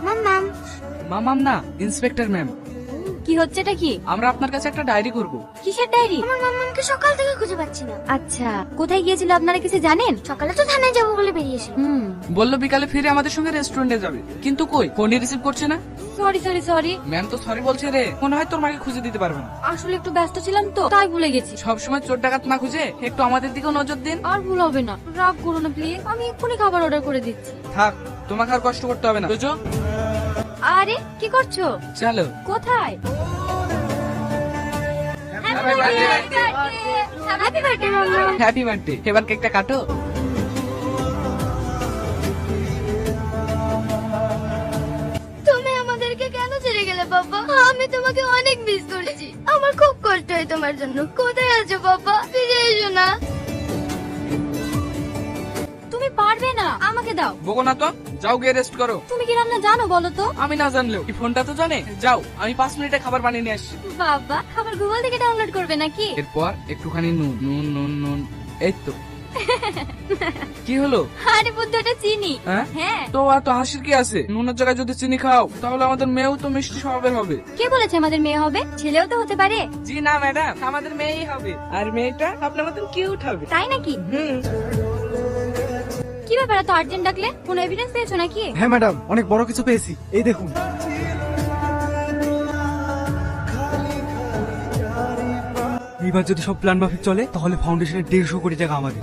মাম্মাম। মামাম না, inspector ma'am. কি হচ্ছে এটা কি? আমরা আপনার কাছে একটা ডায়েরি করব। কিসের ডায়েরি? আমার মাম্মামকে সকাল থেকে খুঁজে পাচ্ছি না। আচ্ছা, কোথায় গিয়েছিল আপনারা কিছু জানেন? সকালে তো থানায় যাবো বলে বেরিয়েছিল। বললো বিকালে ফিরে আমাদের সঙ্গে রেস্টুরেন্টে যাবে, কিন্তু কই ফোনই রিসিভ করছে না। সরি। ম্যাম তো সরি বলছে রে, মনে হয় তোর মাকে খুঁজে দিতে পারবে না। আসলে একটু ব্যস্ত ছিলাম তো, তাই ভুলে গেছি। সবসময় চোর ডাকাত না খুঁজে একটু আমাদের দিকেও নজর দিন। আর ভুল হবে না, রাগ করো না প্লিজ। আমি এক্ষুনি খাবার অর্ডার করে দিচ্ছি। থাক, তোমাকে আর কষ্ট করতে হবে না, বুঝো? আরে কি করছো? চলো। কোথায়? Happy birthday mamma. Happy birthday. এবার কেকটা কাটো। তুমি আমাদেরকে কেন ছেড়ে গেলে বাবা? আমি তোমাকে অনেক মিস করেছি। আমার খুব কষ্ট হয় তোমার জন্য। কোথায় আছো বাবা? ফিরে এসো না। তুমি পারবে না, আমাকে দাও। বকো না তো, যাও গিয়ে রেস্ট করো। তুমি কি রান্না জানো বলো তো? আমি না জানলেও এই ফোনটা তো জানে। যাও, আমি 5 মিনিটে খাবার বানিয়ে নিয়ে আসছি। বাবা, খাবার গুগল থেকে ডাউনলোড করবে নাকি? এরপর একটুখানি নুন নুন নুন নুন, এই তো। কি হলো? আরে বুদ্ধটা চিনি। হ্যাঁ। তো এত হাসির কি আছে? নুনের জায়গায় যদি চিনি খাও তাহলে আমাদের মেয়েও তো মিষ্টি স্বভাবের হবে। কে বলেছে আমাদের মেয়ে হবে? ছেলেও তো হতে পারে। জি না ম্যাডাম, আমাদের মেয়েই হবে, আর মেয়েটা আপনার মতন কিউট হবে। তাই নাকি? কি ব্যাপার, এত আর্জেন্ট ডাকলে? কোনো এভিডেন্স পেয়েছো নাকি? হ্যাঁ ম্যাডাম, অনেক বড় কিছু পেয়েছি, এই দেখুন। এইবার যদি সব প্ল্যান মাফিক চলে তাহলে ফাউন্ডেশনের 150 কোটি টাকা আমাদের।